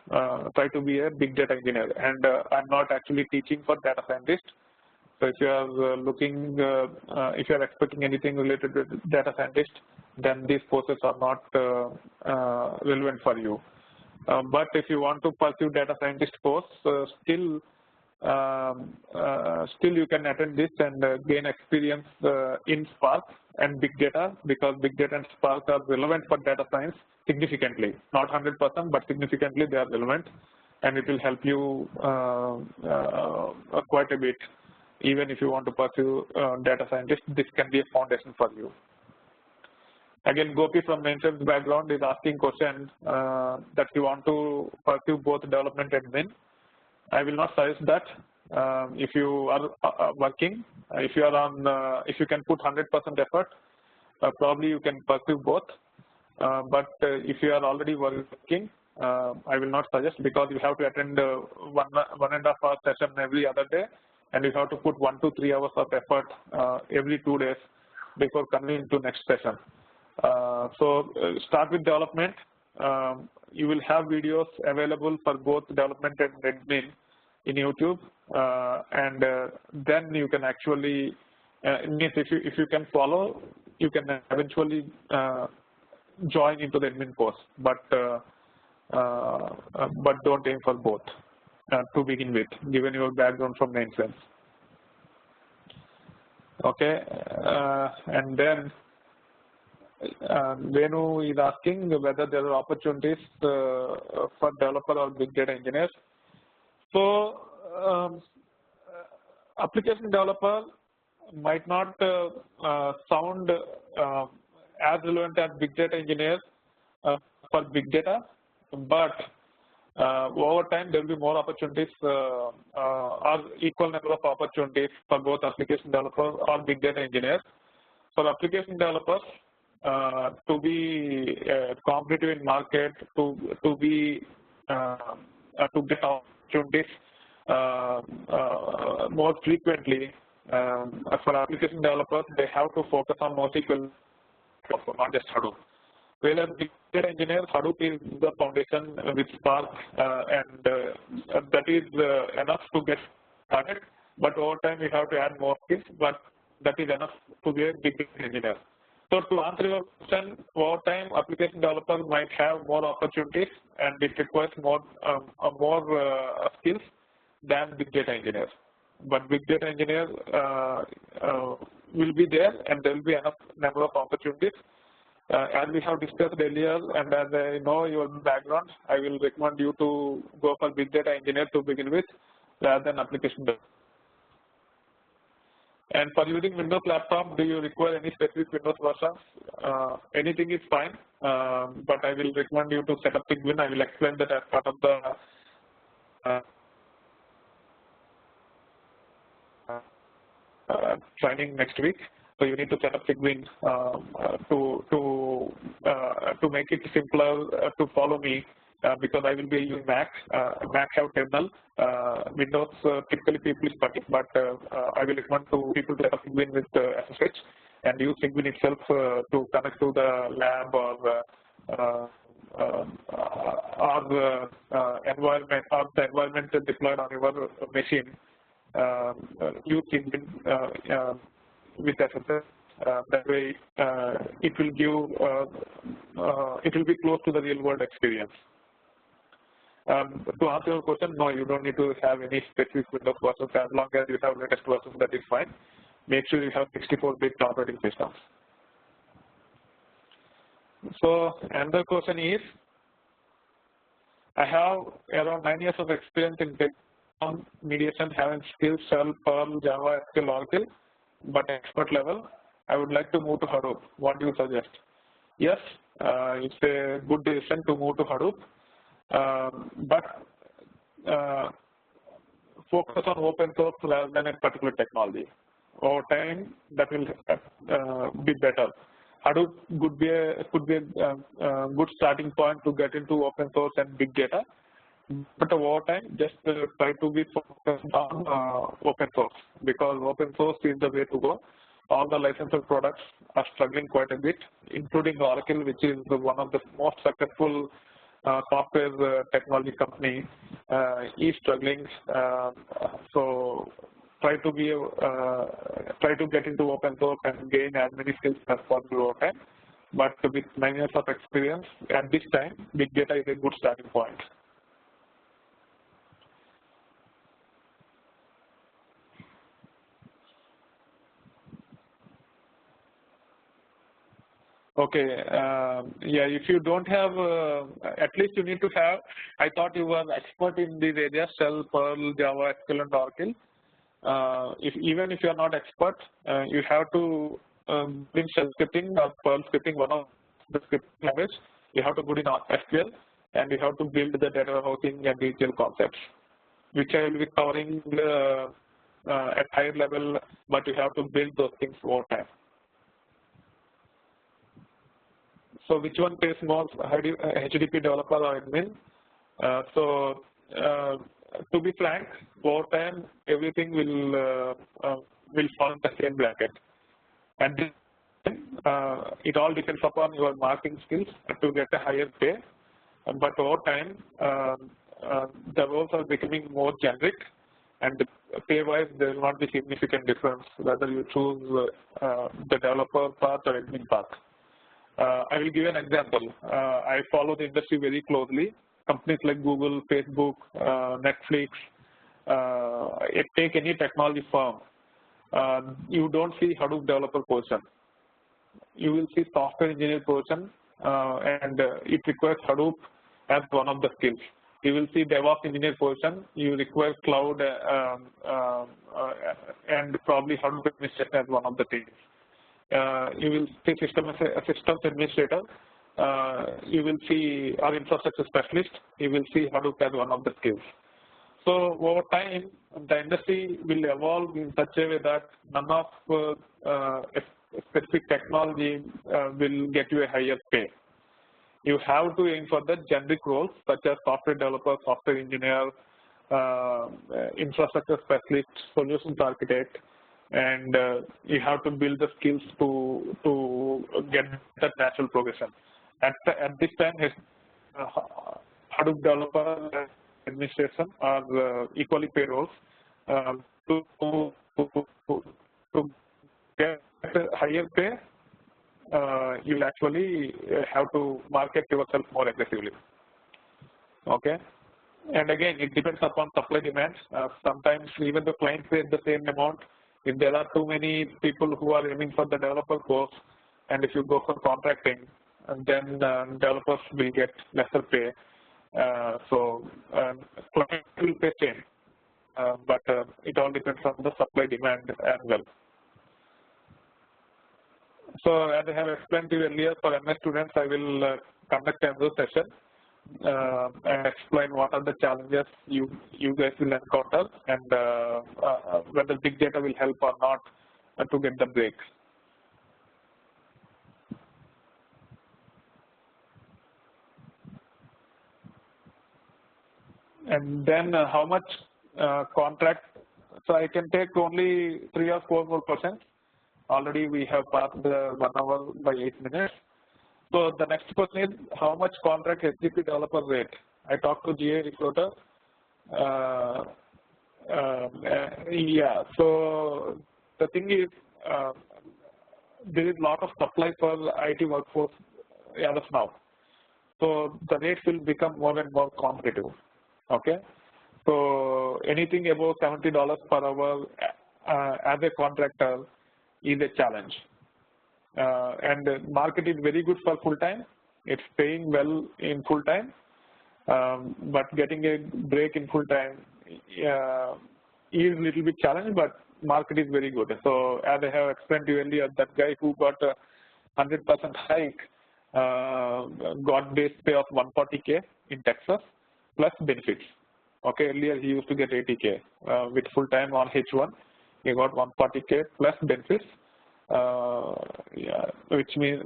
try to be a big data engineer. And I'm not actually teaching for data scientist. So if you are looking, if you are expecting anything related to data scientist, then these courses are not relevant for you. But if you want to pursue data scientist course, still you can attend this and gain experience in Spark and big data, because big data and Spark are relevant for data science significantly. Not 100%, but significantly they are relevant, and it will help you quite a bit. Even if you want to pursue data scientist, this can be a foundation for you. Again, Gopi from maintenance background is asking question that you want to pursue both development and admin. I will not suggest that. If you are working, if you are on, if you can put 100% effort, probably you can pursue both. But if you are already working, I will not suggest, because you have to attend 1.5 hour session every other day, and you have to put 1 to 3 hours of effort every 2 days before coming to next session. So start with development. You will have videos available for both development and admin in YouTube, and then you can actually, means if you can follow, you can eventually join into the admin course, but don't aim for both to begin with, given your background from mainframes. Okay, and then Venu is asking whether there are opportunities for developer or big data engineers. So application developer might not sound as relevant as big data engineers for big data, but over time there will be more opportunities or equal number of opportunities for both application developers or big data engineers. For application developers, to be competitive in market, to get opportunities more frequently, for application developers, they have to focus on NoSQL, not just Hadoop. Whereas big data engineers, Hadoop is the foundation with Spark, and that is enough to get started. But over time, we have to add more skills, but that is enough to be a big data engineer. So to answer your question, over time, application developers might have more opportunities, and it requires more skills than big data engineers. But big data engineers will be there, and there will be enough number of opportunities. As we have discussed earlier, and as I know your background, I will recommend you to go for big data engineer to begin with, rather than application development. And for using Windows laptop, do you require any specific Windows versions? Anything is fine, but I will recommend you to set up Penguin. I will explain that as part of the training next week. So you need to set up Penguin to make it simpler to follow me, because I will be using Mac. Mac have terminal. Windows typically people is static, but I will recommend to people to set up Penguin with SSH and use Penguin itself to connect to the lab or the environment deployed on your machine. Use Penguin with SSH. That way, it will give it will be close to the real world experience. To answer your question, no, you don't need to have any specific Windows versions. As long as you have latest versions, that is fine. Make sure you have 64-bit operating systems. So another question is, I have around 9 years of experience in mediation, having skills, Shell, Perl, Java, SQL, Oracle, but expert level. I would like to move to Hadoop. What do you suggest? Yes, it's a good decision to move to Hadoop, but focus on open source rather than a particular technology. Over time, that will be better. Hadoop could be a good starting point to get into open source and big data, but over time, just try to be focused on open source, because open source is the way to go. All the licensed products are struggling quite a bit, including Oracle, which is one of the most successful software technology company, is struggling. So try to get into open source and gain as many skills as possible over time. But with 9 years of experience, at this time, big data is a good starting point. Okay, yeah, if you don't have, at least you need to have, I thought you were expert in these areas, Shell, Perl, Java, SQL, and Oracle. Even if you are not expert, you have to in shell scripting or Perl scripting, one of the scripting language. You have to put in SQL, and you have to build the data warehousing and ETL concepts, which I will be covering at higher level, but you have to build those things over time. So which one pays more, HDP developer or admin? To be frank, over time, everything will fall in the same bracket. And it all depends upon your marketing skills to get a higher pay. But over time, the roles are becoming more generic, and pay-wise, there will not be significant difference whether you choose the developer path or admin path. I will give you an example. I follow the industry very closely. Companies like Google, Facebook, Netflix, take any technology firm, you don't see Hadoop developer position. You will see software engineer position, and it requires Hadoop as one of the skills. You will see DevOps engineer position. You require cloud and probably Hadoop administrator as one of the things. You will see systems administrator. You will see our infrastructure specialist. You will see Hadoop as one of the skills. So over time, the industry will evolve in such a way that none of a specific technology will get you a higher pay. You have to aim for the generic roles such as software developer, software engineer, infrastructure specialist, solutions architect, and you have to build the skills to get that natural progression. At this time, Hadoop developer and administration are equally paid roles. To get a higher pay, you'll actually have to market yourself more aggressively. Okay, and again, it depends upon supply demand. Sometimes even the client pays the same amount. If there are too many people who are aiming for the developer course, and if you go for contracting, then developers will get lesser pay. So client will pay same, but it all depends on the supply demand as well. So as I have explained to you earlier, for MS students, I will conduct another session and explain what are the challenges you guys will encounter, and whether big data will help or not to get the breaks. And then how much contract? So I can take only 3 or 4 more %. Already we have passed the 1 hour by 8 minutes. So the next question is, how much contract HDP developer rate? I talked to GA recruiter. Yeah, so the thing is, there is a lot of supply for IT workforce as of now. So the rates will become more and more competitive. Okay, so anything above $70 per hour as a contractor is a challenge. And the market is very good for full-time. It's paying well in full-time, but getting a break in full-time is a little bit challenging, but market is very good. So as I have explained to you earlier, that guy who got a 100% hike got base pay of $140K in Texas plus benefits. Okay, earlier he used to get $80K with full-time on H1. He got $140K plus benefits. Which will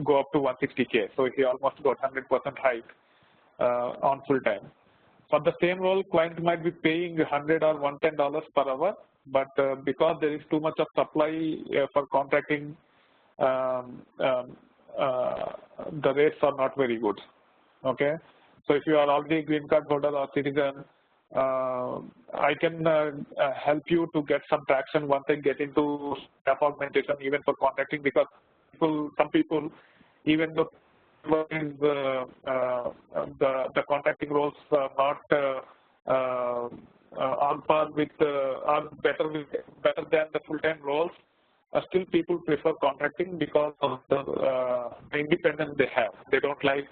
go up to $160K. So he almost got 100% hike on full time. For the same role, client might be paying $100 or $110 per hour, but because there is too much of supply for contracting, the rates are not very good. Okay, so if you are already green card holder or citizen, I can help you to get some traction once I get into staff augmentation, even for contracting, because some people, even though the contracting roles are not on par with or better than the full-time roles, still people prefer contracting because of the independence they have. They don't like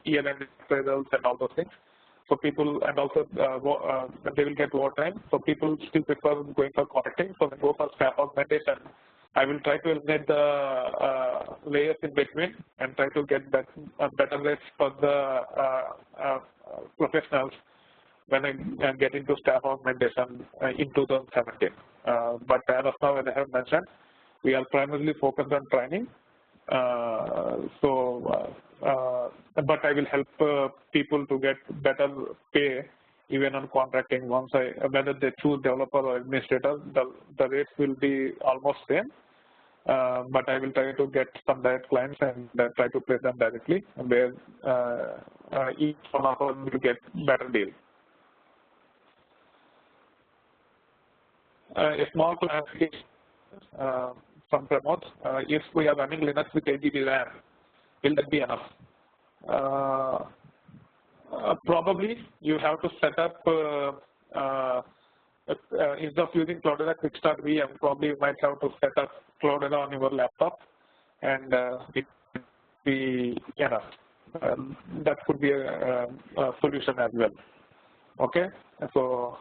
year-end appraisals and all those things. So people, and also they will get overtime. So people still prefer going for contracting. So they go for staff augmentation. I will try to eliminate the layers in between and try to get better rates for the professionals when I get into staff augmentation in 2017. But as of now, as I have mentioned, we are primarily focused on training. But I will help people to get better pay even on contracting. Whether they choose developer or administrator, the rates will be almost same. But I will try to get some direct clients and try to place them directly, where each one of us will get better deal. A small clarification from Pramod. If we are running Linux with 8 GB RAM, will that be enough? Probably you have to set up, instead of using Cloudera Quickstart VM, probably you might have to set up Cloudera on your laptop, and it will be enough. That could be a solution as well. Okay, so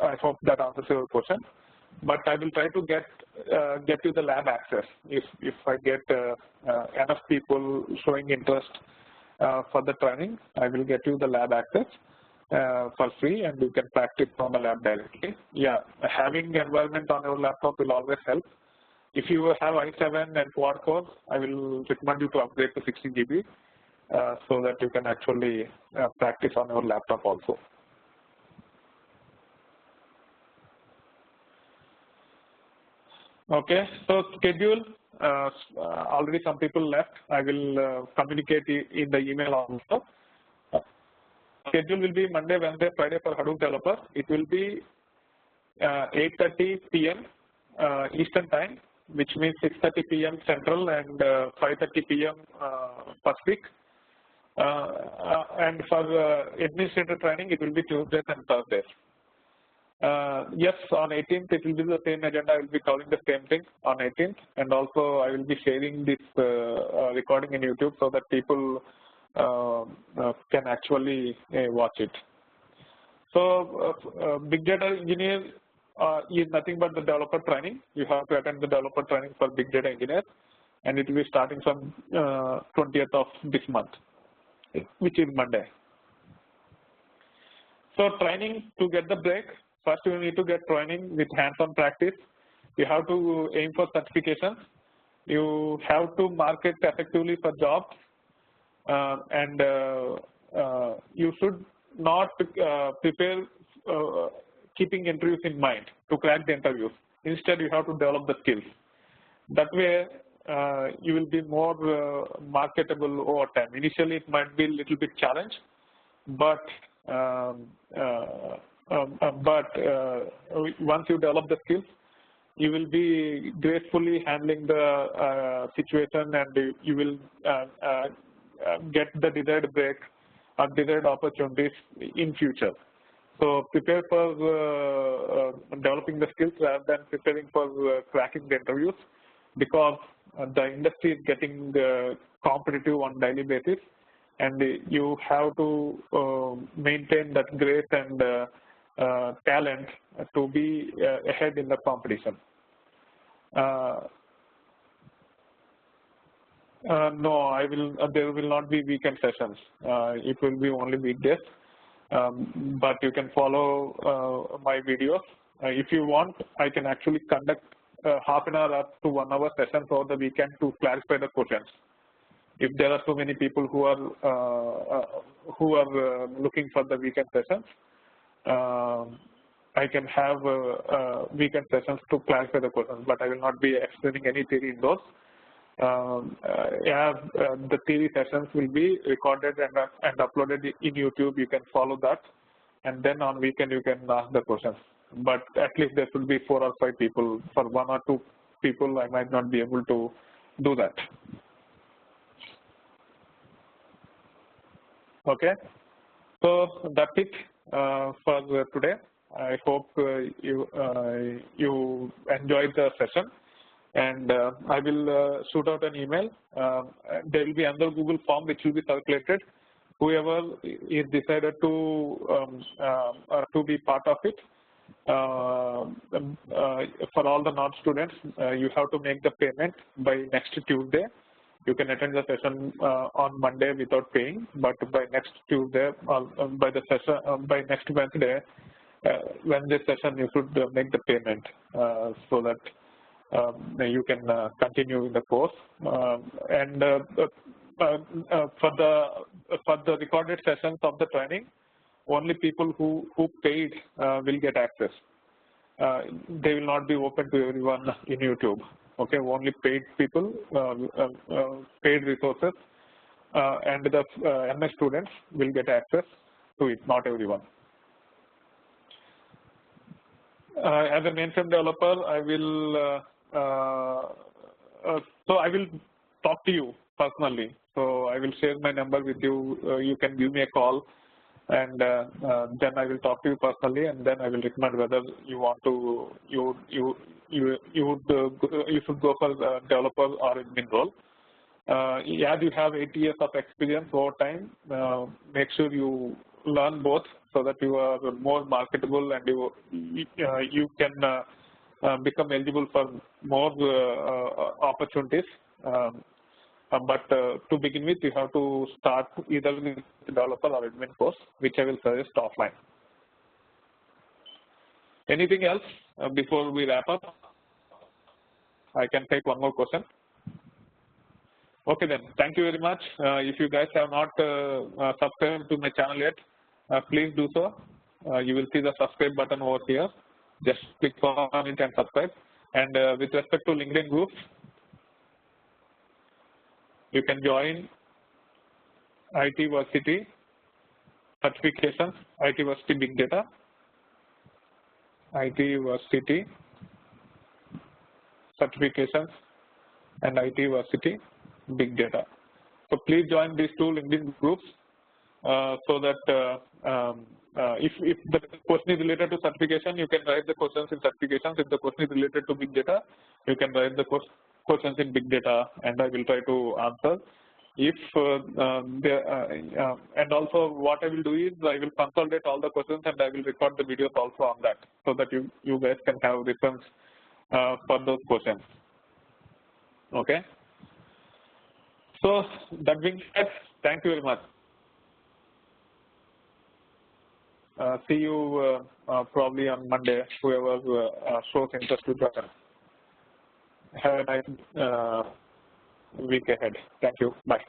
I hope that answers your question. But I will try to get you the lab access. If I get enough people showing interest for the training, I will get you the lab access for free, and you can practice on the lab directly. Yeah, having environment on your laptop will always help. If you have i7 and quad core, I will recommend you to upgrade to 16 GB so that you can actually practice on your laptop also. Okay, so schedule, already some people left. I will communicate in the email also. Schedule will be Monday, Wednesday, Friday for Hadoop developer. It will be 8:30 p.m. Eastern time, which means 6:30 p.m. Central and 5:30 p.m. Pacific. And for administrator training, it will be Tuesdays and Thursdays. Yes, on 18th it will be the same agenda. I will be covering the same thing on 18th, and also I will be sharing this recording in YouTube so that people can actually watch it. So big data engineer is nothing but the developer training. You have to attend the developer training for big data engineer, and it will be starting from 20th of this month, which is Monday. So training to get the break. First, you need to get training with hands-on practice. You have to aim for certifications. You have to market effectively for jobs, and you should not prepare keeping interviews in mind to crack the interviews. Instead, you have to develop the skills. That way, you will be more marketable over time. Initially, it might be a little bit challenge, but once you develop the skills, you will be gracefully handling the situation, and you will get the desired break or desired opportunities in future. So prepare for developing the skills rather than preparing for cracking the interviews, because the industry is getting competitive on daily basis, and you have to maintain that grace and talent to be ahead in the competition. No, there will not be weekend sessions. It will be only weekdays. But you can follow my videos. If you want, I can actually conduct half an hour up to 1 hour sessions over the weekend to clarify the questions. If there are so many people who are looking for the weekend sessions, I can have weekend sessions to clarify the questions, but I will not be explaining any theory in those. The theory sessions will be recorded and uploaded in YouTube. You can follow that, and then on weekend you can ask the questions. But at least there should be 4 or 5 people. For 1 or 2 people, I might not be able to do that. Okay, so that's it for today. I hope you enjoyed the session. And I will shoot out an email. There will be another Google form which will be circulated. Whoever is decided to be part of it, for all the non-students, you have to make the payment by next Tuesday. You can attend the session on Monday without paying, but by next Tuesday, by the session, by next Wednesday session, you should make the payment so that you can continue in the course. And for the recorded sessions of the training, only people who paid will get access. They will not be open to everyone in YouTube. Okay, only paid people, paid resources, and the MS students will get access to it, not everyone. As a mainframe developer, I will talk to you personally. So I will share my number with you. You can give me a call, and then I will talk to you personally, and then I will recommend whether you want to you should go for the developer or admin role. As you have 8 years of experience over time, make sure you learn both so that you are more marketable and you can become eligible for more opportunities. But to begin with, you have to start either with developer or admin course, which I will suggest offline. Anything else before we wrap up? I can take one more question. Okay then, thank you very much. If you guys have not subscribed to my channel yet, please do so. You will see the subscribe button over here. Just click on it and subscribe. And with respect to LinkedIn groups, you can join itversity certifications, itversity big data, itversity certifications, and itversity big data. So please join these 2 LinkedIn groups so that if the question is related to certification, you can write the questions in certifications. If the question is related to big data, you can write the questions in big data, and I will try to answer. If and also what I will do is I will consolidate all the questions and I will record the videos also on that, so that you guys can have reference for those questions. Okay. So that being said, thank you very much. See you probably on Monday, whoever shows interest to join. Have a nice week ahead. Thank you. Bye.